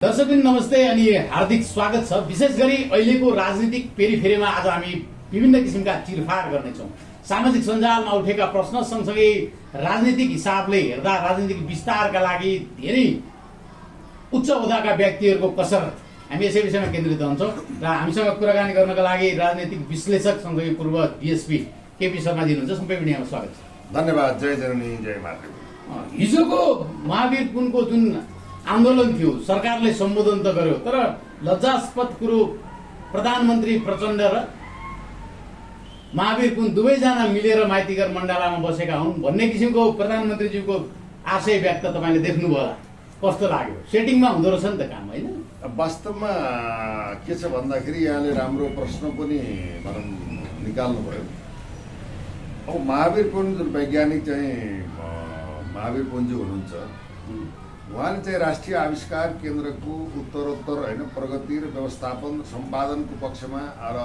दर्शकबिन नमस्ते अनि हार्दिक स्वागत छ। विशेष गरी अहिलेको राजनीतिक पेरिफेरीमा आज हामी विभिन्न किसिमका चिरफार गर्नेछौँ। सामाजिक सञ्जालमा उठेका प्रश्न सँगसँगै राजनीतिक हिसाबले हेर्दा राजनीतिक विस्तारका लागि धेरै उच्च ओहदाका व्यक्तिहरूको कसरत हामी यसै विषयमा केन्द्रित हुन्छौँ र हामीसँग कुराकानी गर्नका लागि राजनीतिक विश्लेषक सँगसँगै पूर्व डीएसपी केपी शर्माजी हुनुहुन्छ। सम्पूर्ण यहाँमा स्वागत छ। धन्यवाद। जय जननी जय मातृ। हिजोको महावीर पुनको जुन आन्दोलन थियो सरकारले सम्बोधन त गर्यो, तर लज्जास्पद कुरो प्रधानमन्त्री प्रचण्ड र महावीर पुन दुवैजना मिलेर माइतीघर मण्डलामा बसेका हुन् भन्ने किसिमको प्रधानमन्त्रीज्यूको आशय व्यक्त तपाईँले देख्नुभयो होला। कस्तो लाग्यो? सेटिङमा हुँदो रहेछ नि त काम, होइन? वास्तवमा के छ भन्दाखेरि यहाँले राम्रो प्रश्न पनि भनौँ निकाल्नुभयो। अब महावीर पुन जुन वैज्ञानिक चाहिँ महावीर पुनजी हुनुहुन्छ, उहाँले चाहिँ राष्ट्रिय आविष्कार केन्द्रको उत्तरोत्तर होइन प्रगति र व्यवस्थापन सम्पादनको पक्षमा र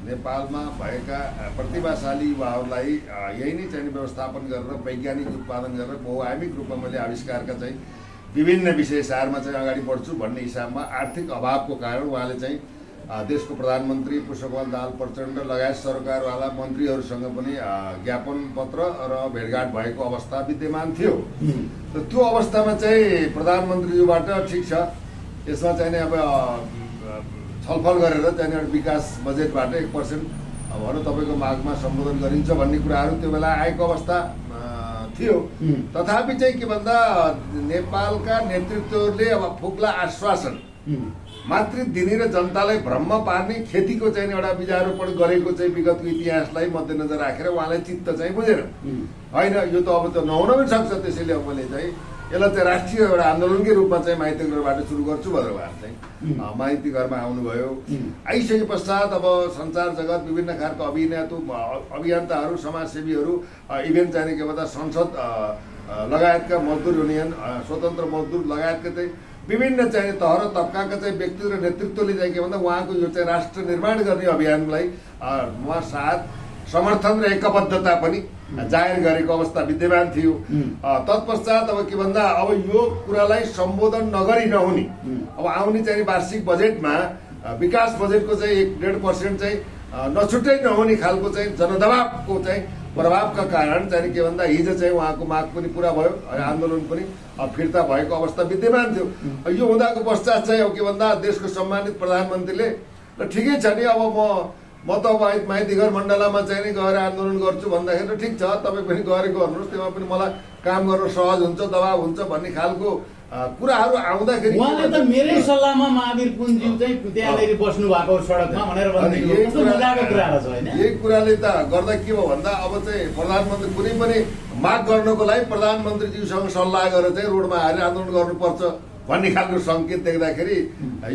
नेपालमा भएका प्रतिभाशाली युवाहरूलाई यही नै चाहिँ व्यवस्थापन गरेर वैज्ञानिक उत्पादन गरेर बहुआयामिक रूपमा मैले आविष्कारका चाहिँ विभिन्न विषय सारमा चाहिँ अगाडि बढ्छु भन्ने हिसाबमा आर्थिक अभावको कारण उहाँले चाहिँ देशको प्रधानमन्त्री पुष्पकमल दाहाल प्रचण्ड लगायत सरकारवाला मन्त्रीहरूसँग पनि ज्ञापन पत्र र भेटघाट भएको अवस्था विद्यमान थियो। र त्यो अवस्थामा चाहिँ प्रधानमन्त्रीज्यूबाट ठिक छ, यसमा चाहिँ अब छलफल गरेर चाहिँ विकास बजेटबाट 1% भनौँ तपाईँको मागमा सम्बोधन गरिन्छ भन्ने कुराहरू त्यो बेला आएको अवस्था थियो। तथापि चाहिँ के भन्दा नेपालका नेतृत्वहरूले अब फुक्ला आश्वासन मात्र दिने र जनतालाई भ्रममा पार्ने खेतीको चाहिँ एउटा बिजारोपण गरेको चाहिँ विगतको इतिहासलाई मध्यनजर राखेर उहाँलाई चित्त चाहिँ बुझेन होइन, यो त अब त नहुन पनि सक्छ। त्यसैले अब मैले चाहिँ यसलाई चाहिँ राष्ट्रिय एउटा आन्दोलनकै रूपमा चाहिँ माइती घरबाट सुरु गर्छु भनेर उहाँहरू चाहिँ माइती घरमा आउनुभयो। आइसके पश्चात अब सञ्चार जगत विभिन्न खालको अभियन्ताहरू समाजसेवीहरू इभेन चाहिँ के भन्दा संसद लगायतका मजदुर युनियन स्वतन्त्र मजदुर लगायतका चाहिँ विभिन्न चाहिँ तह र तबकाका चाहिँ व्यक्ति र नेतृत्वले चाहिँ के भन्दा उहाँको यो चाहिँ राष्ट्र निर्माण गर्ने अभियानलाई उहाँ साथ समर्थन र एकबद्धता पनि जाहेर गरेको अवस्था विद्यमान थियो। तत्पश्चात अब के भन्दा अब यो कुरालाई सम्बोधन नगरी नहुने, अब आउने चाहिँ वार्षिक बजेटमा विकास बजेटको चाहिँ 1.5% चाहिँ नछुट्टै नहुने खालको चाहिँ जनदबावको चाहिँ प्रभावका कारण चाहिँ के भन्दा हिजो चाहिँ उहाँको माग पनि पुरा भयो, आन्दोलन पनि फिर्ता भएको अवस्था विद्यमान थियो। यो हुँदाको पश्चात चाहिँ अब के भन्दा देशको सम्मानित प्रधानमन्त्रीले र ठिकै छ नि अब म त अब माइतीघर मण्डलामा चाहिँ नि गएर आन्दोलन गर्छु भन्दाखेरि त ठिक छ, तपाईँ पनि गएर गर्नुहोस्, त्यसमा पनि मलाई काम गर्न सहज हुन्छ, दबाब हुन्छ भन्ने खालको कुराहरू आउँदाखेरि उहाँले त मेरै सल्लाहमा महावीर पुनज्यू चाहिँ त्यहाँनिर बस्नु भएको सडकमा भनेर यही कुराले त गर्दा के भयो भन्दा अब चाहिँ प्रधानमन्त्री कुनै पनि माग गर्नको लागि प्रधानमन्त्रीज्यूसँग सल्लाह गरेर चाहिँ रोडमा आएर आन्दोलन गर्नुपर्छ भन्ने खालको सङ्केत देख्दाखेरि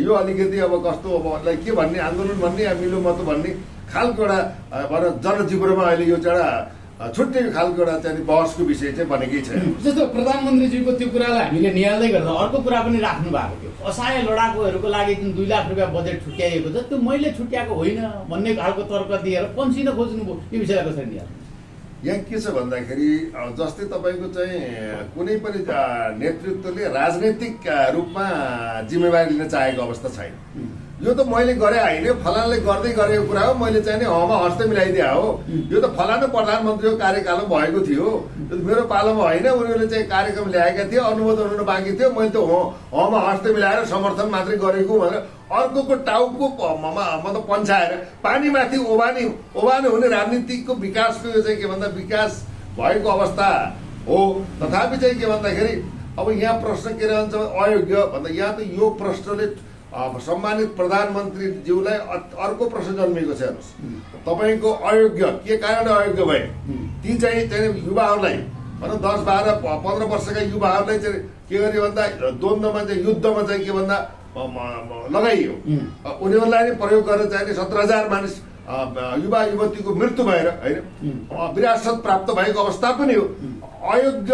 यो अलिकति अब कस्तो अब के भन्ने आन्दोलन भन्ने या मिलो मतो भन्ने खालको एउटा जनजीवनमा अहिले यो चाहिँ एउटा छुट्टै खालको एउटा चाहिँ बहसको विषय चाहिँ बनेकै छ। जस्तो प्रधानमन्त्रीज्यूको त्यो कुरालाई हामीले निहाल्दै गर्दा अर्को कुरा पनि राख्नु भएको थियो, असहाय लडाकुहरूको लागि जुन 2 लाख रुपियाँ बजेट छुट्याइएको छ त्यो मैले छुट्याएको होइन भन्ने खालको तर्क दिएर पन्सिन खोज्नुभयो। यो विषयलाई कसरी निहाल्नु? यहाँ के छ भन्दाखेरि जस्तै तपाईँको चाहिँ कुनै पनि नेतृत्वले राजनैतिक रूपमा जिम्मेवारी लिन चाहेको अवस्था छैन। यो त मैले गरे होइन, फलानाले गर्दै गरेको कुरा हो, मैले चाहिँ नि हमा हस्ते मिलाइदिया हो, यो त फलाना प्रधानमन्त्रीको कार्यकालमा भएको थियो, मेरो पालोमा होइन, उनीहरूले चाहिँ कार्यक्रम ल्याएका थिए, अनुमोदन हुन बाँकी थियो, मैले त हमा हस्ते मिलाएर समर्थन मात्रै गरेको भनेर अर्को टाउको मतलब पन्छाएर पानीमाथि ओबानी हुने राजनीतिको विकासको यो चाहिँ के भन्दा विकास भएको अवस्था हो। तथापि चाहिँ के भन्दाखेरि अब यहाँ प्रश्न के रहन्छ अयोग्य भन्दा यहाँ त यो प्रश्नले सम्मानित प्रधानमन्त्रीज्यूलाई अर्को प्रश्न जन्मिएको छ। हेर्नुहोस् तपाईँको अयोग्य के कारणले अयोग्य भए ती चाहिँ युवाहरूलाई भनौँ 10, 12, 15 वर्षका युवाहरूलाई चाहिँ के गरे भन्दा द्वन्द्वमा चाहिँ युद्धमा चाहिँ के भन्दा लगाइयो, उनीहरूलाई नै प्रयोग गरेर चाहिँ 17,000 मानिस युवा युवतीको मृत्यु भएर होइन विरासत प्राप्त भएको अवस्था पनि हो। अयोग्य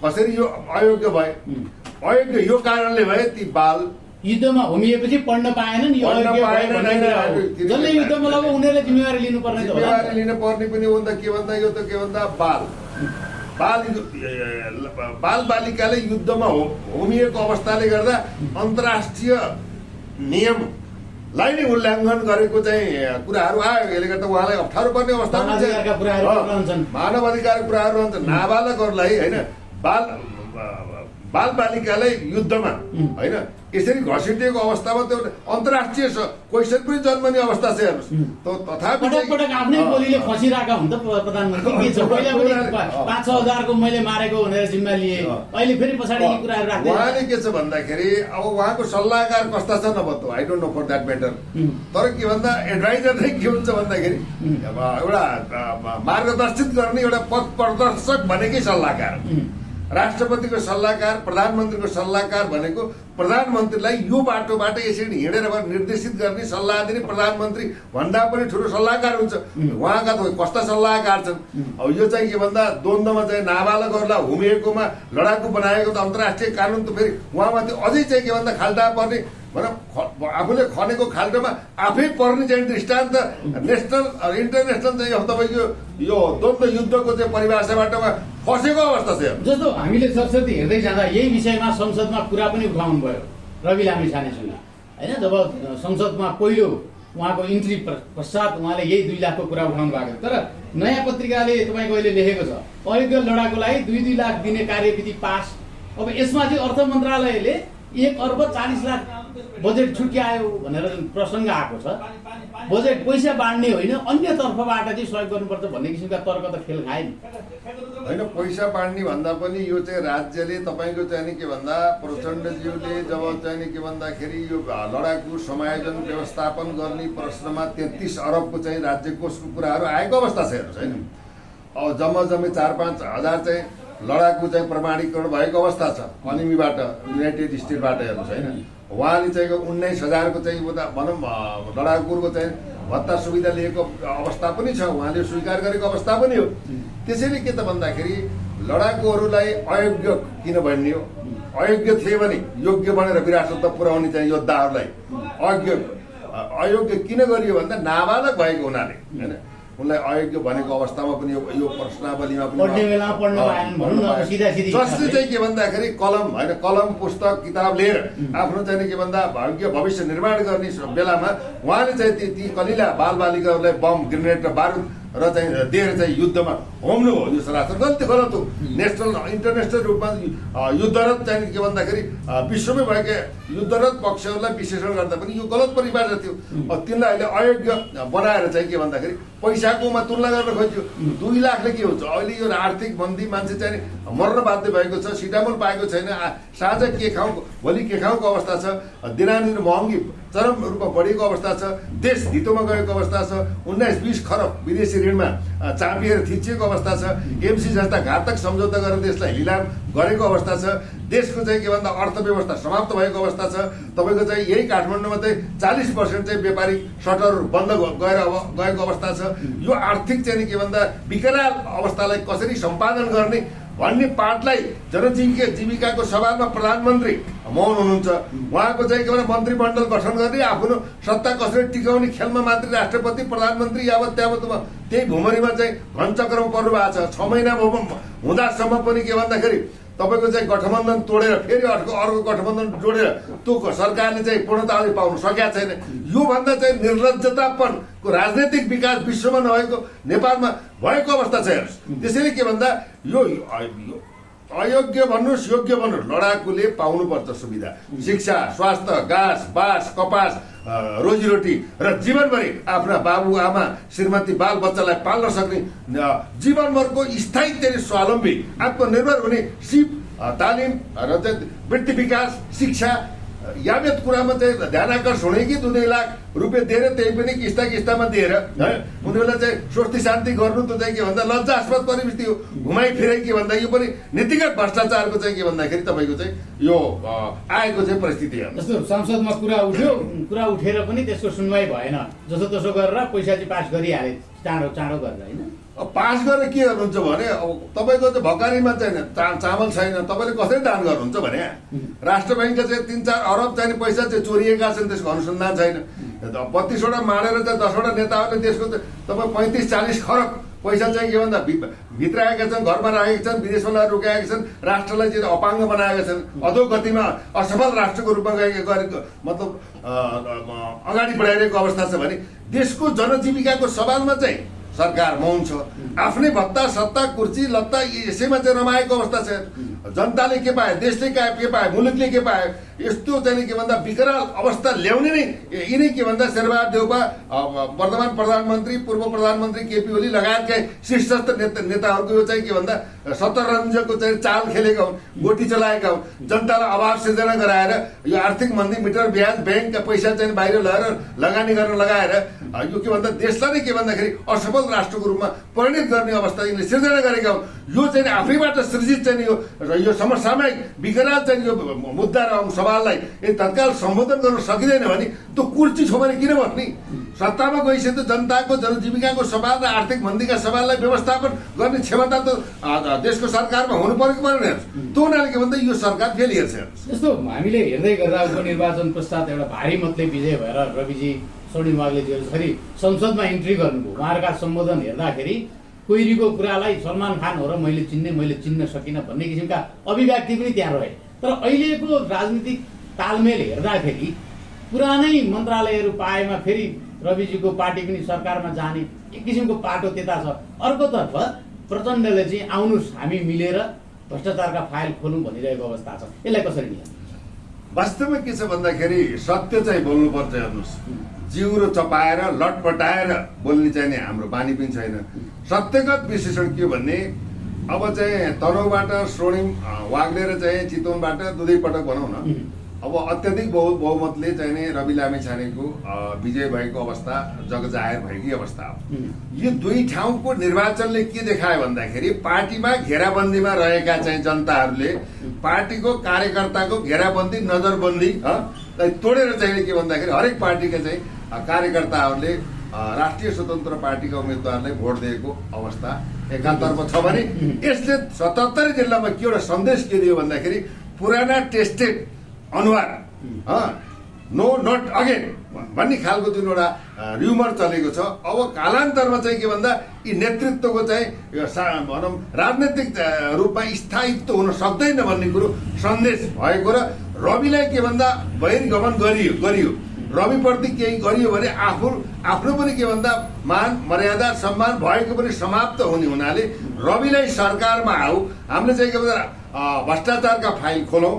कसरी यो अयोग्य भए? अयोग्य यो कारणले भए ती बाल युद्धमा होमिएपछि पढ्न पाएनन्, जसले युद्धमा लग्यो उनीहरूले जिम्मेवारी लिनुपर्ने पनि हो नि त। के भन्दा यो त के भन्दा बाल बालबालिकाले युद्धमा होमिएको अवस्थाले गर्दा अन्तर्राष्ट्रिय नियमलाई नै उल्लङ्घन गरेको चाहिँ कुराहरू आयो। यसले गर्दा उहाँलाई अप्ठ्यारो पर्ने अवस्था मानव अधिकार कुराहरू हुन्छ। नाबालकहरूलाई होइन बालबालिकालाई युद्धमा होइन यसरी घसिटिएको अवस्थामा त्यो अन्तर्राष्ट्रिय क्वेसन पनि जन्मने अवस्था छ हेर्नुहोस्। तथापि पटक आफ्नै बोलीले फसिरहेका हुन्छ प्रधानमन्त्री। के छ पहिला पनि 5-6 हजारको मैले मारेको भनेर जिम्मा लिए, अहिले फेरि पछाडि यी कुराहरू राख्दै उहाँले के छ भन्दाखेरि अब उहाँको सल्लाहकार कस्ता छ नभत्तो I don't know for that matter. तर के भन्दा एडभाइजर चाहिँ के हुन्छ भन्दाखेरि एउटा मार्गदर्शित गर्ने एउटा पथ प्रदर्शक भनेकै सल्लाहकार। राष्ट्रपतिको सल्लाहकार, प्रधानमन्त्रीको सल्लाहकार भनेको प्रधानमन्त्रीलाई यो बाटोबाट यसरी हिँडेर निर्देशित गर्ने सल्लाह दिने प्रधानमन्त्री भन्दा पनि ठुलो सल्लाहकार हुन्छ। उहाँका त कस्ता सल्लाहकार छन्। अब यो चाहिँ के भन्दा द्वन्द्वमा चाहिँ नाबालकहरूलाई होमिएकोमा लडाकु बनाएको त अन्तर्राष्ट्रिय कानुन त फेरि उहाँमाथि अझै चाहिँ के भन्दा खाल्टा पर्ने आफूले खनेको खाल्टोमा आफै पर्ने चाहिँ दृष्टान्त नेसनल इन्टरनेसनल चाहिँ तपाईँको यो द्वन्द्व युद्धको चाहिँ परिभाषाबाट फसेको अवस्था छ। जस्तो हामीले सरस्वती हेर्दै जाँदा यही विषयमा संसदमा कुरा पनि उठाउनु भयो रवि लामिछानेज्यूले होइन। जब संसदमा पहिलो उहाँको इन्ट्री पश्चात उहाँले यही 2 लाखको कुरा उठाउनु भएको थियो। तर नयाँ पत्रिकाले तपाईँको अहिले लेखेको छ अयोग्य लडाकुलाई 2-2 लाख दिने कार्यविधि पास। अब यसमा चाहिँ अर्थ मन्त्रालयले 1,40,00,000 बजेट छुट्यायो भनेर जुन प्रसङ्ग आएको छ, बजेट पैसा बाँड्ने होइन अन्य तर्फबाट चाहिँ सहयोग गर्नुपर्छ भन्ने किसिमका तर्क त फेल खाए नि होइन। पैसा बाँड्ने भन्दा पनि यो चाहिँ राज्यले तपाईँको चाहिँ नि के भन्दा प्रचण्डज्यूले जब चाहिँ नि के भन्दाखेरि यो लडाकु समायोजन व्यवस्थापन गर्ने प्रश्नमा 33 अरबको चाहिँ राज्य कोषको कुराहरू आएको अवस्था छ हेर्नुहोस् होइन। अब जम्मै 4-5 हजार चाहिँ लडाकु चाहिँ प्रमाणीकरण भएको अवस्था छ अनिमीबाट युनाइटेड स्टेटबाट हेर्नुहोस् होइन। उहाँले चाहिँ 19,000को चाहिँ भनौँ लडाकुको चाहिँ भत्ता सुविधा लिएको अवस्था पनि छ, उहाँले स्वीकार गरेको अवस्था पनि हो। त्यसैले के त भन्दाखेरि लडाकुहरूलाई अयोग्य किन बनियो? अयोग्य थिए भने योग्य बनेर विरासत पुर्याउने चाहिँ योद्धाहरूलाई अयोग्य किन गरियो भन्दा नाबालक भएको हुनाले होइन। उनलाई अयोग्य भनेको अवस्थामा पनि यो प्रश्नावलीमा पनि जसले चाहिँ के भन्दाखेरि कलम होइन कलम पुस्तक किताब लिएर आफ्नो चाहिँ के भन्दा भविष्य निर्माण गर्ने बेलामा उहाँले चाहिँ ती कलिला बालबालिकाहरूलाई बम ग्रेनेड र बारुद र चाहिँ दिएर चाहिँ युद्धमा होम्नु हो। यो सरासर गलत हो। नेसनल इन्टरनेसनल रूपमा युद्धरत चाहिँ के भन्दाखेरि विश्वमै भएका युद्धरत पक्षहरूलाई विश्लेषण गर्दा पनि यो गलत परिभाषा थियो। तिनलाई अहिले अयोग्य बनाएर चाहिँ के भन्दाखेरि पैसाकोमा तुलना गर्न खोज्यो। 2 लाखले के हुन्छ? अहिले यो आर्थिक मन्दी मान्छे चाहिँ मर्न बाध्य भएको छ, सिटामोल पाएको छैन, साँझ के खाउँ भोलि के खाउँको अवस्था छ, दिनादिन महँगी चरम रूपमा बढेको अवस्था छ, देश धितोमा गएको अवस्था छ, 19-20 खरब विदेशी ऋणमा चापिएर थिचिएको अवस्था छ, एमसी जस्ता घातक सम्झौता गरेर देशलाई लिलाम गरेको अवस्था छ, देशको चाहिँ के भन्दा अर्थव्यवस्था समाप्त भएको अवस्था छ। तपाईँको चाहिँ यही काठमाडौँमा चाहिँ 40% चाहिँ व्यापारिक सटरहरू बन्द गएको अवस्था छ। यो आर्थिक चाहिँ के भन्दा विकराल अवस्थालाई कसरी सम्पादन गर्ने भन्ने पाठलाई जनजीविकाको सवालमा प्रधानमन्त्री मौन हुनुहुन्छ। उहाँको चाहिँ के भन्दा मन्त्रीमण्डल गठन गर्ने आफ्नो सत्ता कसरी टिकाउने खेलमा मात्रै राष्ट्रपति प्रधानमन्त्री यावत त्यावतमा त्यही भुमरीमा चाहिँ घनचक्रमा पर्नु भएको छ। 6 महिना हुँदासम्म पनि के भन्दाखेरि तपाईँको चाहिँ गठबन्धन तोडेर फेरि अर्को गठबन्धन जोडेर त्यो सरकारले चाहिँ पूर्णता पाउन सकेका छैन। योभन्दा चाहिँ निर्लज्जतापनको राजनैतिक विकास विश्वमा नभएको नेपालमा भएको अवस्था छ हेर्नुहोस्। त्यसैले के भन्दा यो अयोग्य भन्नुहोस् योग्य भन्नुहोस् लडाकुले पाउनुपर्छ सुविधा, शिक्षा, स्वास्थ्य, घाँस बाँस कपास रोजीरोटी र जीवनभरि आफ्ना बाबु आमा श्रीमती बाल बच्चालाई पाल्न सक्ने जीवनभरको स्थायी चाहिँ स्वावलम्बी आत्मनिर्भर हुने सिप तालिम र चाहिँ वृत्ति विकास शिक्षा यावत कुरामा चाहिँ ध्यान आकर्षण हुने कि 2 लाख रुपियाँ दिएर त्यही पनि किस्तामा दिएर उनीहरूलाई चाहिँ स्वस्ति शान्ति गर्नु त चाहिँ के भन्दा लज्जास्पद परिस्थिति हो। घुमाइ फिराइ के भन्दा यो पनि नीतिगत भ्रष्टाचारको चाहिँ के भन्दाखेरि तपाईँको चाहिँ यो आएको चाहिँ परिस्थिति हो। जस्तो संसदमा कुरा उठ्यो, कुरा उठेर पनि त्यसको सुनवाई भएन, जसो तसो गरेर पैसा चाहिँ पास गरिहाले चाँडो गरेर होइन। पास गरेर के गर्नुहुन्छ भने अब तपाईँको चाहिँ भकारीमा चाहिँ चामल छैन, तपाईँले कसरी दान गर्नुहुन्छ भने राष्ट्र ब्याङ्कका चाहिँ 3-4 अरब चाहिने पैसा चाहिँ चोरिएका छन्, त्यसको अनुसन्धान छैन। 32वटा माडेर चाहिँ 10वटा नेताहरूले त्यसको तपाईँ 35-40 खरब पैसा चाहिँ के भन्दा भित्र आएका छन्, घरमा राखेका छन्, विदेशमा लगेर रोकाएका छन्, राष्ट्रलाई चाहिँ अपाङ्ग बनाएका छन्, अधोगतिमा असफल राष्ट्रको रूपमा गरेको मतलब अगाडि बढाइरहेको अवस्था छ भने देशको जनजीविकाको सवालमा चाहिँ सरकार मौन छ। आफ्नै भत्ता सत्ता कुर्सी लत्ता यसैमा चाहिँ रमाएको अवस्था छ। जनताले के पाए, देशले के पाए, मुलुकले के पाए, यस्तो चाहिँ के भन्दा विकराल अवस्था ल्याउने नै यिनै के भन्दा शेरबहादुर देउपा, वर्तमान प्रधानमन्त्री, पूर्व प्रधानमन्त्री केपी ओली लगायतका शीर्षस्थ नेताहरूको यो चाहिँ के भन्दा शतरञ्जको चाहिँ चाल खेलेका हुन्, गोटी चलाएका हुन्। जनतालाई अभाव सिर्जना गराएर यो आर्थिक मन्दी, मिटर ब्याज, ब्याङ्कका पैसा चाहिँ बाहिर लगेर लगानी गर्न लगाएर यो के भन्दा देशलाई नै के भन्दाखेरि असफल राष्ट्रको रूपमा परिणत गर्ने अवस्था यिनले सिर्जना गरेका हुन्। यो चाहिँ आफैबाट सृजित चाहिँ यो समसामयिक विकराल चाहिँ यो मुद्दा र सवाललाई तत्काल सम्बोधन गर्न सकिँदैन भने त्यो कुर्सी छ भने किन बस्ने? सत्तामा गइसके त जनताको जनजीविकाको सवाल र आर्थिक मन्दीका सवाललाई व्यवस्थापन गर्ने क्षमता त देशको सरकारमा हुनु परेको पर्ने। त्यो हुनाले के भन्दा यो सरकार फेलियर छ। जस्तो हामीले हेर्दै गर्दा उपनिर्वाचन पश्चात एउटा भारी मतले विजय भएर रविजी स्वर्णिम वाग्लेजी जसरी संसदमा इन्ट्री गर्नुभयो, उहाँहरूका सम्बोधन हेर्दाखेरि कोइरीको कुरालाई सलमान खान हो र मैले चिन्न सकिनँ भन्ने किसिमका अभिव्यक्ति पनि त्यहाँ रहे। तर अहिलेको राजनीतिक तालमेल हेर्दाखेरि पुरानै मन्त्रालयहरू पाएमा फेरि रविजीको पार्टी पनि सरकारमा जाने एक किसिमको पाटो त्यता छ। अर्कोतर्फ प्रचण्डले चाहिँ आउनुहोस् हामी मिलेर भ्रष्टाचारका फाइल खोलौँ भनिरहेको अवस्था छ। यसलाई कसरी लिन्छ? वास्तवमा के छ भन्दाखेरि सत्य चाहिँ बोल्नुपर्छ। हेर्नुहोस्, जिउरो चपाएर लटपटाएर बोल्ने चाहिँ नि हाम्रो बानी पनि छैन। सत्यगत विश्लेषण के भन्ने, अब चाहिँ तनहुँबाट स्वर्णिम वाग्ले र चाहिँ चितवनबाट दुवै पटक भनौँ न, अब अत्यधिक बहुमतले चाहिँ नि रवि लामिछानेको विजय भएको अवस्था जगजाहेर भएकी अवस्था हो। यो दुई ठाउँको निर्वाचनले के देखायो भन्दाखेरि पार्टीमा घेराबन्दीमा रहेका चाहिँ जनताहरूले पार्टीको कार्यकर्ताको घेराबन्दी नजरबन्दी तोडेर चाहिँ के भन्दाखेरि हरेक पार्टीका चाहिँ कार्यकर्ताहरूले राष्ट्रिय स्वतन्त्र पार्टीका उम्मेद्वारलाई भोट दिएको अवस्था एकातर्फ छ भने यसले 77 जिल्लामा के एउटा सन्देश के दियो भन्दाखेरि पुराना टेस्टेड अनुहार नो नट अगेन भन्ने खालको जुन एउटा र्युमर चलेको छ। अब कालान्तरमा चाहिँ के भन्दा यी नेतृत्वको चाहिँ भनौँ राजनैतिक रूपमा स्थायित्व हुन सक्दैन भन्ने कुरो सन्देश भएको र रविलाई के भन्दा बहिर्गमन गरियो रविप्रति केही गरियो भने आफ्नो पनि के भन्दा मान मर्यादा सम्मान भएको पनि समाप्त हुने हुनाले रविलाई सरकारमा आऊ, हामीले चाहिँ के भन्दा भ्रष्टाचारका फाइल खोलौँ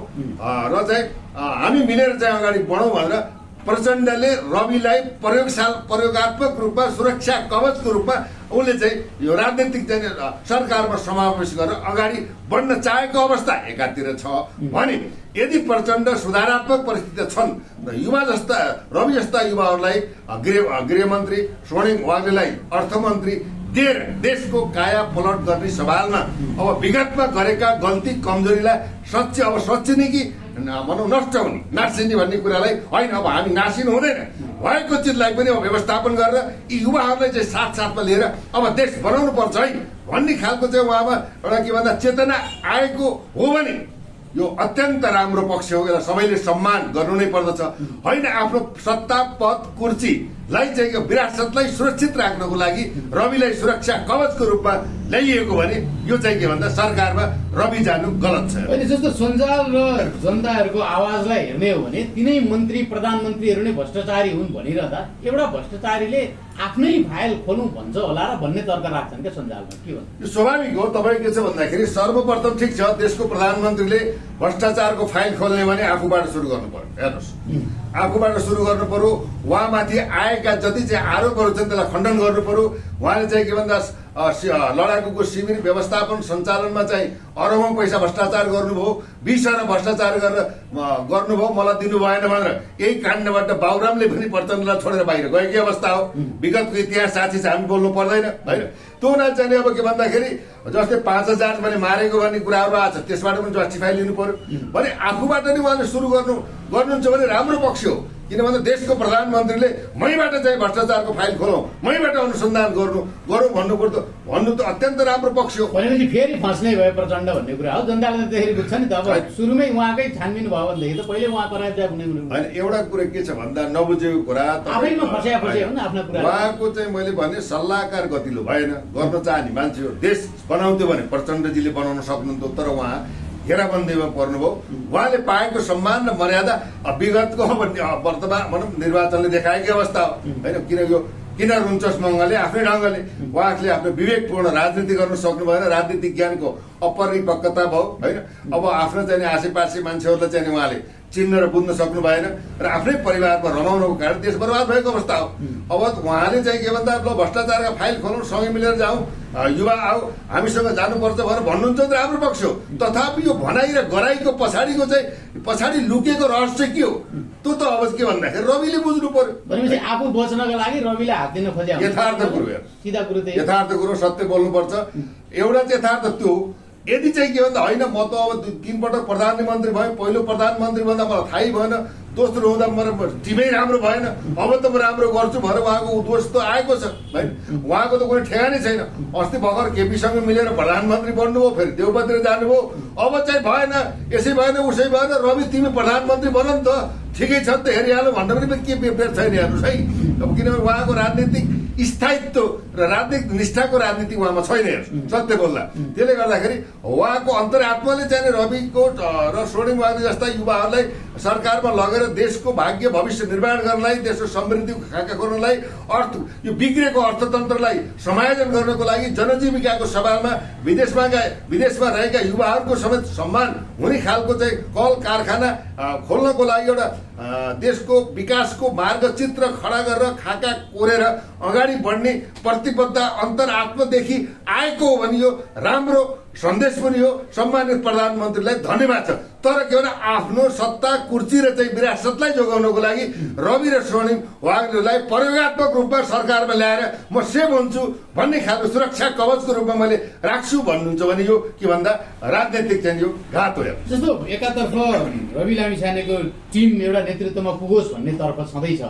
र चाहिँ हामी मिलेर चाहिँ अगाडि बढौँ भनेर प्रचण्डले रविलाई प्रयोगात्मक रूपमा सुरक्षा कवचको रूपमा उनले चाहिँ यो राजनीतिक चाहिँ सरकारमा समावेश गरेर अगाडि बढ्न चाहेको अवस्था एकातिर छ भने यदि प्रचण्ड सुधारात्मक परिस्थिति छन् र युवा जस्ता रवि जस्ता युवाहरूलाई गृहमन्त्री स्वर्णिम वाग्लेलाई अर्थमन्त्री देशको काया पलट गर्ने सवालमा अब विगतमा गरेका गल्ती कमजोरीलाई सच्चिने कि भनौँ नष्ट हुने नासिने भन्ने कुरालाई होइन। अब हामी नासिनु हुँदैन, भएको चिजलाई पनि अब व्यवस्थापन गरेर यी युवाहरूलाई चाहिँ साथमा लिएर अब देश बनाउनु पर्छ है भन्ने खालको चाहिँ उहाँमा एउटा के भन्दा चेतना आएको हो भने यो अत्यन्त राम्रो पक्ष हो। यसलाई सबैले सम्मान गर्नु नै पर्दछ। होइन आफ्नो सत्ता पद कुर्सीलाई चाहिँ विरासतलाई सुरक्षित राख्नको लागि रविलाई सुरक्षा कवचको रूपमा ल्याइएको भने यो चाहिँ के भन्दा सरकारमा रवि जानु गलत छ। अहिले जस्तो सञ्जाल र जनताहरूको आवाजलाई हेर्ने हो भने तिनै मन्त्री प्रधानमन्त्रीहरू नै भ्रष्टाचारी हुन् भनिरहँदा एउटा भ्रष्टाचारीले आफ्नै फाइल खोलौँ भन्छ होला र भन्ने तर्क राख्छन् क्या सञ्जालमा, के भन्छ? यो स्वाभाविक हो। तपाईँ के छ भन्दाखेरि सर्वप्रथम ठिक छ देशको प्रधानमन्त्रीले भ्रष्टाचारको फाइल खोल्ने भने आफूबाट सुरु गर्नु पर्यो। हेर्नुहोस्, आफूबाट सुरु गर्नु पर्यो। उहाँमाथि आएका जति चाहिँ आरोपहरू छन् त्यसलाई खण्डन गर्नु पर्यो। उहाँले चाहिँ के भन्दा लडाकुको शिविर व्यवस्थापन सञ्चालनमा चाहिँ अरबौं पैसा भ्रष्टाचार गर्नुभयो, 20 अरब भ्रष्टाचार गर्नुभयो, मलाई दिनु भएन भनेर यही काण्डबाट बाबुरामले पनि प्रचण्डलाई छोडेर बाहिर गएकी अवस्था हो। विगतको इतिहास साथी चाहिँ हामी बोल्नु पर्दैन होइन। त्यो हुनाले चाहिँ अब के भन्दाखेरि जस्तै 5000 भने मारेको भन्ने कुराहरू आएको त्यसबाट पनि जस्टिफाई लिनु पर्यो भने आफूबाट नै उहाँले सुरु गर्नुहुन्छ भने राम्रो पक्ष हो। किन भन्दा देशको प्रधानमन्त्रीले मैबाट चाहिँ भ्रष्टाचारको फाइल खोलौँ, मैबाट अनुसन्धान गरौँ भन्नु त अत्यन्त राम्रो पक्ष हो। भनेपछि फेरि फस्ने भयो प्रचण्ड भन्ने कुरा हो। जनताले त त्यसरी बुझ्छ नि त। अब सुरुमै उहाँकै छानबिन भयो भनेदेखि त पहिले उहाँ करार जाए हुने होइन। एउटा कुरा के छ भन्दा नबुझेको कुरा आफैमा फस्या हो नि आफ्ना कुरा। उहाँको चाहिँ मैले भने सल्लाहकार गतिलो भएन, गर्न चाहने मान्छे हो। देश बनाउँथ्यो भने प्रचण्डजीले बनाउन सक्नुहुन्थ्यो, तर उहाँ घेराबन्दीमा पर्नुभयो। उहाँले पाएको सम्मान र मर्यादा विगतको वर्तमान भनौँ निर्वाचनले देखाएकै अवस्था हो होइन। किन रुन्छस् मङ्गलले आफ्नै ढङ्गले उहाँले आफ्नो विवेकपूर्ण राजनीति गर्न सक्नु भएन। राजनीतिक ज्ञानको अपरिपक्वता भयो होइन। अब आफ्नो चाहिँ आसेपासे मान्छेहरूलाई चाहिँ उहाँले चिन्न र बुझ्न सक्नु भएन र आफ्नै परिवारमा रमाउनुको कारण देश बर्बाद भएको अवस्था हो। अब उहाँले चाहिँ के भन्दा भ्रष्टाचारका फाइल खोलौँ, सँगै मिलेर जाउँ, युवा आऊ, हामीसँग जानुपर्छ भनेर भन्नुहुन्छ त राम्रो पक्ष हो। तथापि यो भनाइ र गराइको पछाडि लुकेको रहस्य के हो त्यो त अब के भन्दाखेरि रविले बुझ्नु पर्यो। भनेपछि आफू बच्नको लागि रविले हात दिन खोज्या यथार्थ कुरो, सिधा कुरो त्यही यथार्थ कुरो, सत्य बोल्नुपर्छ। एउटा चाहिँ यथार्थ त्यो हो। यदि चाहिँ के भन्दा होइन म त अब 3 पटक प्रधानमन्त्री भएँ, पहिलो प्रधानमन्त्री भन्दा मलाई थाहै भएन, दोस्रो हुँदा मेरो टिमै राम्रो भएन, अब त म राम्रो गर्छु भनेर उहाँको उद्घोष त आएको छ होइन। उहाँको त कुनै ठेगानै छैन। अस्ति भर्खर केपीसँग मिलेर प्रधानमन्त्री बन्नुभयो, फेरि देवबन्द्र जानुभयो। अब चाहिँ भएन, यसै भएन उसै भएन, रवि तिमी प्रधानमन्त्री बन नि त, ठिकै छ नि त, हेरिहाल्नु भन्दा पनि के बेर छैन हेर्नुहोस् है। अब किनभने उहाँको राजनीतिक स्थायित्व र राजनीतिक निष्ठाको राजनीति उहाँमा छैन हेर्नुहोस्, सत्य बोल्दा। त्यसले गर्दाखेरि उहाँको अन्तरात्माले चाहिँ रविको र स्वर्णिम वाग्ले जस्ता युवाहरूलाई सरकारमा लगेर देशको भाग्य भविष्य निर्माण गर्नलाई, देशको समृद्धिको खाका खोल्नलाई, यो बिग्रेको अर्थतन्त्रलाई समायोजन गर्नको लागि जनजीविकाको सवालमा विदेशमा रहेका युवाहरूको समेत सम्मान हुने खालको चाहिँ कल कारखाना खोल्नको लागि एउटा देशको विकासको मार्गचित्र खडा गरेर खाका कोरेर अगाडि बढ्ने प्रतिबद्धता अन्तरात्मादेखि आएको हो भने यो राम्रो सन्देश पनि हो। सम्मानित प्रधानमन्त्रीलाई धन्यवाद छ। तर के भने आफ्नो सत्ता कुर्सी र चाहिँ विरासतलाई जोगाउनको लागि रवि र स्वर्णिम वाग्लेलाई प्रयोगात्मक रूपमा सरकारमा ल्याएर म सेभ हुन्छु भन्ने खालको सुरक्षा कवचको रूपमा मैले राख्छु भन्नुहुन्छ भने यो के भन्दा राजनैतिक चाहिँ यो घात हो। जस्तो एकातर्फ रवि लामिछानेको टिम एउटा नेतृत्वमा पुगोस् भन्ने तर्फ छँदैछ,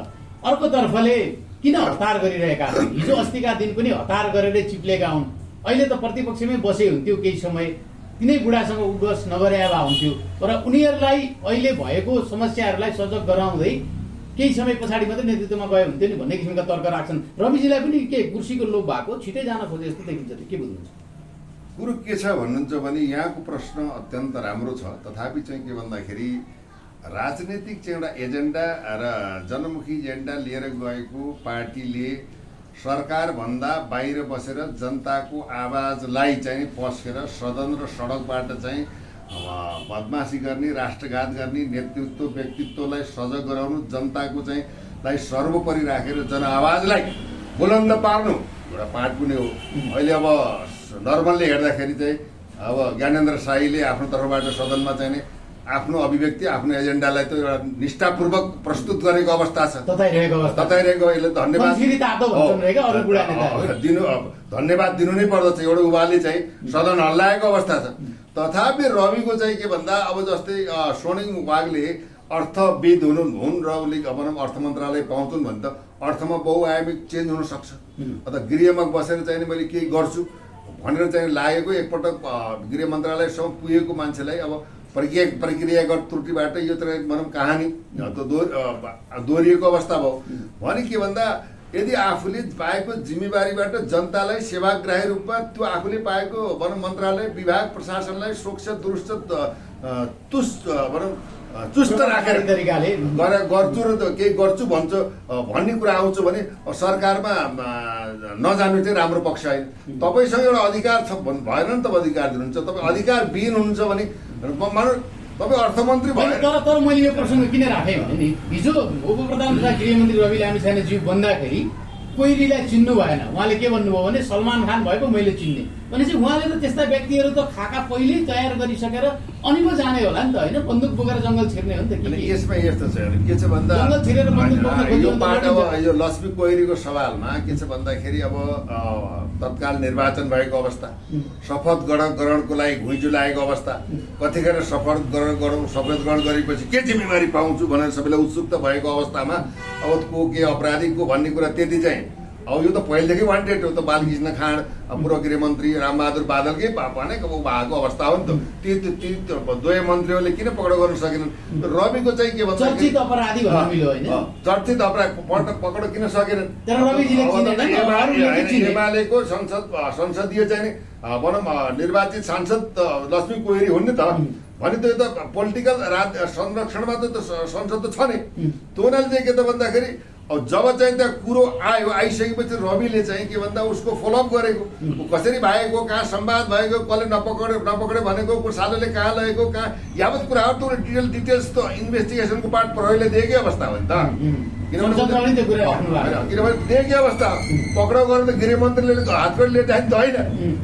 अर्कोतर्फले किन हतार गरिरहेका छन्? हिजो अस्तिका दिन पनि हतार गरेर चिप्लेका हुन्। अहिले त प्रतिपक्षमै बसे हुन्थ्यो, केही समय तिनै बुढासँग उद्घोष नगरे भए हुन्थ्यो। तर उनीहरूलाई अहिले भएको समस्याहरूलाई सजग गराउँदै केही समय पछाडि मात्रै नेतृत्वमा गए हुन्थ्यो नि भन्ने किसिमका तर्क राख्छन्। रविजीलाई पनि के कुर्सीको लोभ भएको, छिटै जान खोजे जस्तो देखिन्छ, के बुझ्नुहुन्छ? कुरो के छ भन्नुहुन्छ भने यहाँको प्रश्न अत्यन्त राम्रो छ। तथापि चाहिँ के भन्दाखेरि राजनीतिक चाहिँ एउटा एजेन्डा र जनमुखी एजेन्डा लिएर गएको पार्टीले सरकारभन्दा बाहिर बसेर जनताको आवाजलाई चाहिँ पस्केर सदन र सडकबाट चाहिँ बदमासी गर्ने, राष्ट्रघात गर्ने, नेतृत्व व्यक्तित्वलाई सजग गराउनु, जनताको चाहिँ लाई सर्वोपरि राखेर जनआवाजलाई बुलन्द पार्नु एउटा पार्ट पनि हो। अहिले अब नर्मलले हेर्दाखेरि चाहिँ अब ज्ञानेन्द्र शाहीले आफ्नो तर्फबाट सदनमा चाहिँ आफ्नो अभिव्यक्ति, आफ्नो एजेन्डालाई त एउटा निष्ठापूर्वक प्रस्तुत गरेको अवस्था छ, तताइरहेको। अहिले धन्यवाद दिनु नै पर्दछ। एउटा उहाँले चाहिँ सदन हल्लाएको अवस्था छ। तथापि रविको चाहिँ के भन्दा अब जस्तै स्वर्णिम वाग्ले अर्थविद हुन् र उसले अर्थ मन्त्रालय पाउँछन् भने त अर्थमा बहुआयामिक चेन्ज हुन सक्छ। अथवा गृहमा बसेर चाहिँ मैले केही गर्छु भनेर चाहिँ लागेको एकपटक गृह मन्त्रालयसम्म पुगेको मान्छेलाई अब प्रक्रियागत त्रुटिबाट यो चाहिँ भनौँ कहानी दोहोरिएको अवस्था भयो भने के भन्दा यदि आफूले पाएको जिम्मेवारीबाट जनतालाई सेवाग्राही रूपमा त्यो आफूले पाएको भनौँ मन्त्रालय, विभाग, प्रशासनलाई स्वच्छ दुरुस्त चुस्त राखेर गर्छु र केही गर्छु भन्ने कुरा आउँछ भने सरकारमा नजानु चाहिँ राम्रो पक्ष होइन। तपाईँसँग एउटा अधिकार छ भएन नि त अधिकार दिनुहुन्छ। तपाईँ अधिकारविहीन हुनुहुन्छ भने तपाईँ अर्थमन्त्री भयो। तर मैले यो प्रसङ्ग किन राखेँ भने नि हिजो उप प्रधान तथा गृहमन्त्री रवि लामिछानेज्यू बन्दाखेरि कोइलीलाई चिन्नु भएन। उहाँले के भन्नुभयो भने सलमान खान भएको मैले चिन्ने, भनेपछि उहाँले त त्यस्ता व्यक्तिहरू त खाका पहिल्यै तयार गरिसकेर अनि पो जाने होला नि त होइन, बन्दुक बोकेर जङ्गल छिर्ने हो नि त अनि यसमा यस्तो छ के छ भन्दा जङ्गल छिरेर बन्दुक बोक्न यो खोज्यो पार्ट भने अब यो लक्ष्मी कोइरीको सवालमा के छ भन्दाखेरि अब तत्काल निर्वाचन भएको अवस्था, शपथ ग्रहणको लागि घुइँचो लागेको अवस्था, कतिखेर शपथ ग्रहण गरेपछि के जिम्मेवारी पाउँछु भनेर सबैलाई उत्सुकता भएको अवस्थामा अब को के अपराधी को भन्ने कुरा त्यति चाहिँ अब यो त पहिलेदेखि वान्टेड हो त। बालकृष्ण खाँड पूर्व गृहमन्त्री रामबहादुर बादलकै भनेको भएको अवस्था हो नि त। ती दुवै मन्त्रीहरूले किन पक्राउ गर्न सकेनन्? रविको चाहिँ के भन्छ चर्चित अपराधी भन्न मिल्यो होइन, चर्चित अपराध पक्राउ किन सकेनन्? तर रविजीले चिनेनन्। एमालेको संसदीय चाहिँ भनौँ निर्वाचित सांसद लक्ष्मी कोइरी हुन् नि त। भने त यो त पोलिटिकल संरक्षणमा त संसद त छ नि। त्यो हुनाले चाहिँ के त भन्दाखेरि जब चाहिँ त्यहाँ कुरो आइसकेपछि रविले चाहिँ के भन्दा उसको फलोअप गरेको, कसरी भएको, कहाँ संवाद भएको, कसले नपकडे भनेको, सालोले कहाँ लगेको, कहाँ यावत कुराहरू त डिटेल्स त इन्भेस्टिगेसनको पार्ट प्रहरीले दिएकै अवस्था हो नि त। किनभने दिएकै अवस्था पक्राउ गरेर त गृहमन्त्रीले हातकडी लिएर त होइन।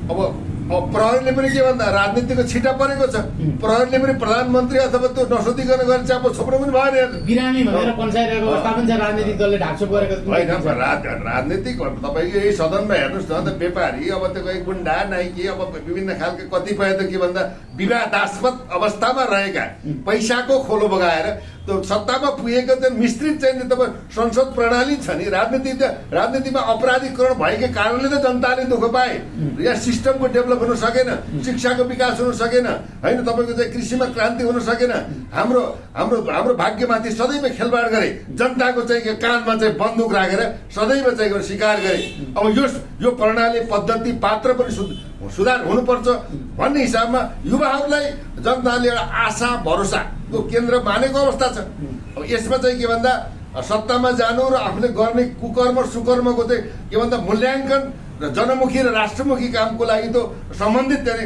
अब प्रहरीले पनि के भन्दा राजनीतिको छिटा परेको छ, प्रहरीले पनि प्रधानमन्त्री अथवा त्यो नसोधिकन गरेर चाप छोप्नु पनि भएन। बिरामी भनेर पन्साइरहेको अवस्था पनि छ, राजनीतिक दलले ढाकछोप गरेको होइन। राजनीतिक तपाईँको यही सदनमा हेर्नुहोस् न त, व्यापारी अब त्यो कोही गुन्डा नाइकी अब विभिन्न खालका कतिपय त के भन्दा विवादास्पद अवस्थामा रहेका पैसाको खोलो बगाएर त्यो सत्तामा पुगेको त्यो मिश्रित चाहिँ तपाईँ संसद प्रणाली छ नि। राजनीतिमा अपराधीकरण भएकै कारणले त जनताले दुःख पाए। यहाँ सिस्टमको डेभलप हुन सकेन, शिक्षाको विकास हुन सकेन होइन, तपाईँको चाहिँ कृषिमा क्रान्ति हुन सकेन। हाम्रो हाम्रो हाम्रो भाग्यमाथि सदैव खेलबाड गरे, जनताको चाहिँ कानमा चाहिँ बन्दुक राखेर सदैव चाहिँ शिकार गरे। अब यो प्रणाली पद्धति पात्र पनि सुधार हुनुपर्छ भन्ने हिसाबमा युवाहरूलाई जनताले एउटा आशा भरोसाको केन्द्र मानेको अवस्था छ। अब यसमा चाहिँ के भन्दा सत्तामा जानु र आफूले गर्ने कुकर्म सुकर्मको चाहिँ के भन्दा मूल्याङ्कन र जनमुखी र राष्ट्रमुखी कामको लागि त सम्बन्धित चाहिँ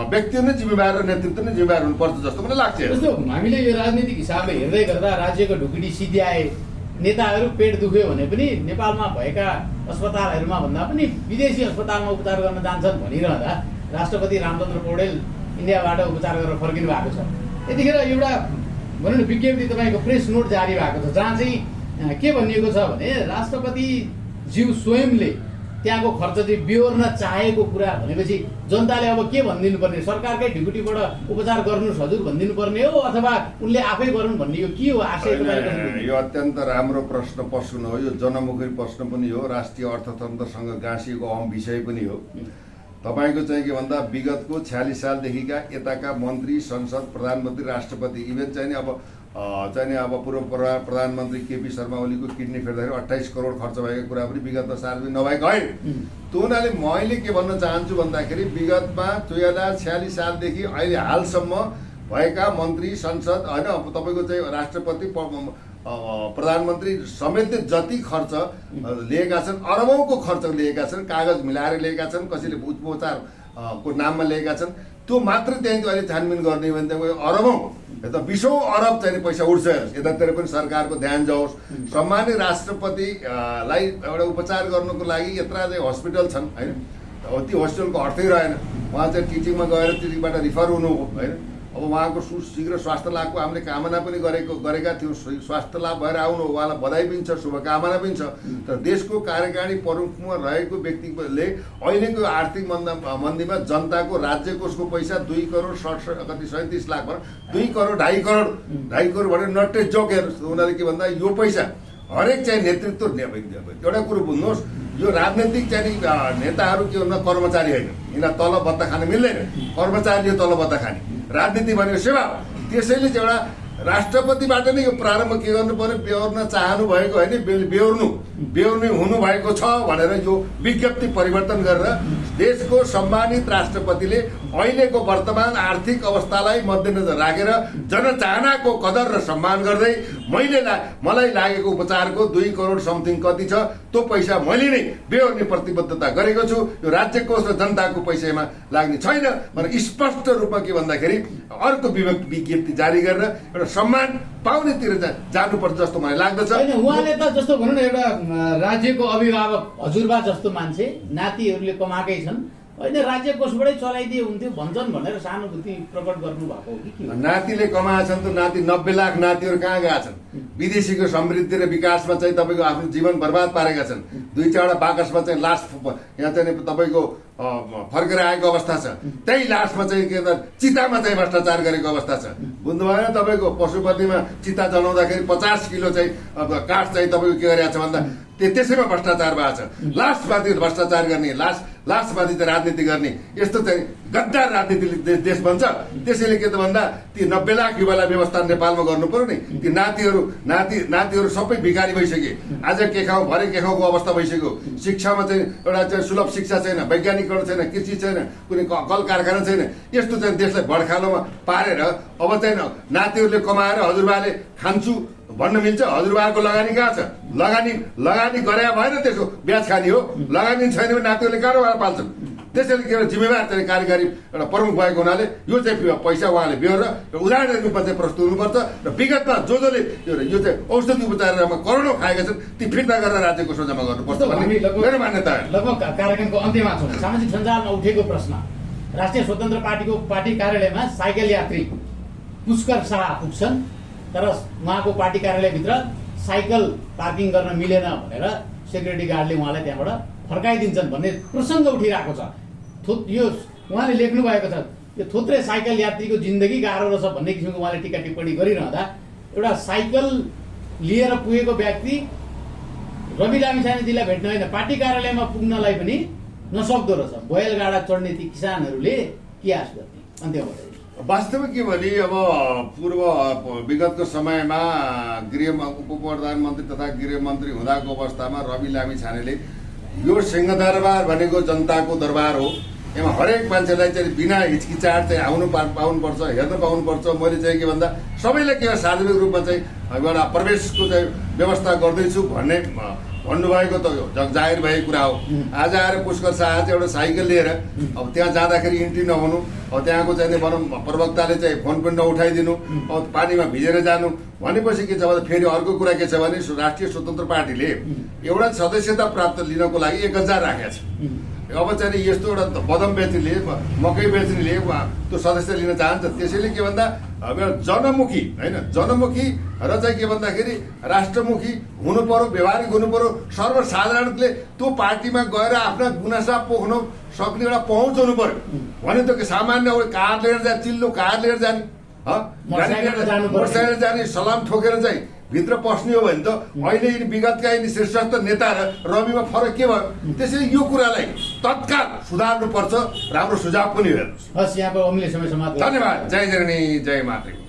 व्यक्ति नै जिम्मेवार र नेतृत्व नै जिम्मेवार हुनुपर्छ जस्तो मलाई लाग्छ। जस्तो हामीले यो राजनीतिक हिसाबले हेर्दै गर्दा राज्यको ढुकुटी सिध्याए, नेताहरू पेट दुख्यो भने पनि नेपालमा भएका अस्पतालहरूमा भन्दा पनि विदेशी अस्पतालमा उपचार गर्न जान्छन् भनिरहँदा राष्ट्रपति रामचन्द्र पौडेल इन्डियाबाट उपचार गरेर फर्किनु भएको छ। यतिखेर एउटा भनौँ न विज्ञप्ति तपाईँको प्रेस नोट जारी भएको छ, जहाँ चाहिँ के भनिएको छ भने राष्ट्रपति ज्यू स्वयंले त्यहाँको खर्च चाहिँ बेहोर्न चाहेको कुरा भनेपछि जनताले अब के भनिदिनु पर्ने? सरकारकै ढुकुटीबाट उपचार गर्नुहोस् हजुर भनिदिनु पर्ने हो अथवा उनले आफै गरून् भन्ने हो के हो आशय? यो अत्यन्त राम्रो प्रश्न प्रश्न हो। यो जनमुखी प्रश्न पनि हो, राष्ट्रिय अर्थतन्त्रसँग गाँसिएको अहम विषय पनि हो। तपाईँको चाहिँ के भन्दा विगतको 46 सालदेखिका यताका मन्त्री, संसद, प्रधानमन्त्री, राष्ट्रपति इभेन चाहिँ अब पूर्व प्रधानमन्त्री केपी शर्मा ओलीको किडनी फेर्दाखेरि 28 करोड खर्च भएको कुरा पनि विगतमा सार्वजनिक नभएको होइन। त्यो हुनाले मैले के भन्न चाहन्छु भन्दाखेरि विगतमा 2046 सालदेखि अहिले हालसम्म भएका मन्त्री, संसद होइन तपाईँको चाहिँ राष्ट्रपति, प्रधानमन्त्री समेतले जति खर्च लिएका छन्, अरबौँको खर्च लिएका छन्, कागज मिलाएर लिएका छन्, कसैले उपचार को नाममा लिएका छन्, त्यो मात्र त्यहाँ अहिले छानबिन गर्ने भने त अरबौँ यता 20औं अरब चाहिँ पैसा उठ्छ। यतातिर पनि सरकारको ध्यान जाओस्। सम्मानित राष्ट्रपतिलाई एउटा उपचार गर्नको लागि यत्र चाहिँ हस्पिटल छन् होइन, ती हस्पिटलको अर्थै रहेन। उहाँ चाहिँ टिचिङमा गएर टिचिङबाट रिफर हुनु हो होइन। अब उहाँको शीघ्र स्वास्थ्य लाभको हामीले कामना पनि गरेका थियौँ। स्वास्थ्य लाभ भएर आउनु उहाँलाई बधाई पनि छ, शुभकामना पनि छ। तर देशको कार्यकारिणी प्रमुखमा रहेको व्यक्तिले अहिलेको आर्थिक मन्दीमा जनताको राज्य कोषको पैसा 2 करोड 37 लाख 2 करोड 2.5 करोड भनेर नट्टे जोक हेर्नुहोस्। उनीहरूले के भन्दा यो पैसा हरेक चाहिँ नेतृत्व एउटा कुरो बुझ्नुहोस्, यो राजनैतिक चाहिँ नेताहरू के भन्दा कर्मचारी होइन, यिनीलाई तलब भत्ता खान मिल्दैन। कर्मचारीले तलब भत्ता खाने, राजनीति भनेको सेवा। त्यसैले चाहिँ एउटा राष्ट्रपतिबाट नै यो प्रारम्भ के गर्नु पर्यो? बेहोर्न चाहनु भएको होइन, बेहोर्ने हुनु भएको छ भनेर यो विज्ञप्ति परिवर्तन गरेर देशको सम्मानित राष्ट्रपतिले अहिलेको वर्तमान आर्थिक अवस्थालाई मध्यनजर राखेर जनचाहनाको कदर र सम्मान गर्दै मलाई लागेको उपचारको 2 करोड समथिङ कति छ त्यो पैसा मैले नै बेहोर्ने प्रतिबद्धता गरेको छु। यो राज्य कोष र जनताको पैसामा लाग्ने छैन भनेर स्पष्ट रूपमा के भन्दाखेरि अर्को विज्ञप्ति जारी गरेर एउटा सम्मान पाउनेतिर जानुपर्छ जस्तो मलाई लाग्दछ। उहाँले त जस्तो भनौँ न एउटा राज्यको अभिभावक हजुरबा जस्तो मान्छे, नातिहरूले कमाएकै छन्, होइन राज्य कोषबाटै चलाइदिए हुन्थ्यो भन्छन् भनेर सहानुभूति प्रकट गर्नु भएको हो कि के हो? नातिले कमाएछन् त नाति 90 लाख नातिहरू कहाँ गएका छन्? विदेशीको समृद्धि र विकासमा चाहिँ तपाईँको आफ्नो जीवन बर्बाद पारेका छन्। 2-4वटा बाकसमा चाहिँ लास यहाँ चाहिँ तपाईँको फर्केर आएको अवस्था छ। त्यही लासमा चाहिँ के भन्छ चितामा चाहिँ भ्रष्टाचार गरेको अवस्था छ। बुझ्नु भएन? तपाईँको पशुपतिमा चिता जलाउँदाखेरि 50 किलो चाहिँ काठ चाहिँ तपाईँको के गरेको छ भन्दा त्यसैमा भ्रष्टाचार भएको छ। लासमाथि भ्रष्टाचार गर्ने, लासमाथि चाहिँ राजनीति गर्ने, यस्तो चाहिँ गद्दार राजनीतिले देश बन्छ। त्यसैले के त भन्दा ती 90 लाख युवालाई व्यवस्था नेपालमा गर्नु पर्यो नि। ती नातिहरू सबै भिखारी भइसके। आज के खाउँ भरे के खाउँको अवस्था भइसक्यो। शिक्षामा चाहिँ एउटा चाहिँ सुलभ शिक्षा छैन, वैज्ञानिकरण छैन, कृषि छैन, कुनै कल कारखाना छैन। यस्तो चाहिँ देशलाई भड्खालोमा पारेर अब चाहिँ नातिहरूले कमाएर हजुरबाले खान्छु भन्न मिल्छ? हजुरबाको लगानी कहाँ छ? लगानी गरे भएन, त्यसको ब्याज खानी हो। लगानी छैन भने नातिहरूले कारोबार पाल्छन्। त्यसैले के जिम्मेवार चाहिँ कार्यकारी एउटा प्रमुख भएको हुनाले यो चाहिँ पैसा उहाँले बेहोरेर उदाहरण रूपमा चाहिँ प्रस्तुत हुनुपर्छ। र विगतमा जसले यो चाहिँ औषधि उपचारमा करोडौँ खाएका छन् ती फिर्ता गरेर राज्यको सोझामा गर्नुपर्छ भन्ने मेरो मान्यता हो। लगभग कार्यक्रमको अन्त्यमा छौँ। सामाजिक सञ्जालमा उठेको प्रश्न, राष्ट्रिय स्वतन्त्र पार्टीको पार्टी कार्यालयमा साइकल यात्री पुष्कर शाह पुग्छन् तर उहाँको पार्टी कार्यालयभित्र साइकल पार्किङ गर्न मिलेन भनेर सेक्युरिटी गार्डले उहाँलाई त्यहाँबाट फर्काइदिन्छन् भन्ने प्रसङ्ग उठिरहेको छ। यो उहाँले लेख्नु भएको छ, यो थोत्रे साइकल यात्रीको जिन्दगी गाह्रो रहेछ भन्ने किसिमको उहाँले टिका टिप्पणी गरिरहँदा एउटा साइकल लिएर पुगेको व्यक्ति रवि लामिछानेजीलाई भेट्न होइन पार्टी कार्यालयमा पुग्नलाई पनि नसक्दो रहेछ। बैलगाडा चढ्ने ती किसानहरूले के आश गर्ने? अन्त्यमा वास्तवमा के भने अब विगतको समयमा उप प्रधानमन्त्री तथा गृहमन्त्री हुँदाको अवस्थामा रवि लामिछानेले यो सिंहदरबार भनेको जनताको दरबार हो, यसमा हरेक मान्छेलाई चाहिँ बिना हिचकिचाहट चाहिँ आउनु पाउनुपर्छ, हेर्न पाउनुपर्छ। मैले चाहिँ के भन्दा सबैलाई के सार्वजनिक रूपमा चाहिँ एउटा प्रवेशको चाहिँ व्यवस्था गर्दैछु भन्ने भन्नुभएको त जगजाहिर भएको कुरा हो। आज आएर पुष्कर शाह चाहिँ एउटा साइकल लिएर अब त्यहाँ जाँदाखेरि इन्ट्री नहुनु, अब त्यहाँको चाहिँ भनौँ प्रवक्ताले चाहिँ फोन पनि नउठाइदिनु, अब पानीमा भिजेर जानु भनेपछि के छ भने फेरि अर्को कुरा के छ भने राष्ट्रिय स्वतन्त्र पार्टीले एउटा सदस्यता प्राप्त लिनको लागि 1000 राखेको छ। अब चाहिँ यस्तो एउटा बदम बेच्नेले मकै बेच्नेले त्यो सदस्य लिन चाहन्छ। त्यसैले के भन्दा अब जनमुखी होइन, जनमुखी र चाहिँ के भन्दाखेरि राष्ट्रमुखी हुनु पर्यो, व्यवहारिक हुनु पर्यो। सर्वसाधारणले त्यो पार्टीमा गएर आफ्ना गुनासा पोख्न सक्ने एउटा पहुँच हुनु पर्यो। भने त सामान्य कार लिएर जाने, चिल्लो कार लिएर जाने, मोटरसाइकल जाने, सलाम ठोकेर चाहिँ भित्र पस्ने हो भने त अहिले यिनी विगतका यिनी शीर्षस्थ नेता र रविमा फरक के भयो? त्यसैले यो कुरालाई तत्काल सुधार्नुपर्छ। राम्रो सुझाव पनि हेर्नुहोस्। हस्, यहाँको अमूल्य समय समाप्त। धन्यवाद। जय जननी जय मातृ।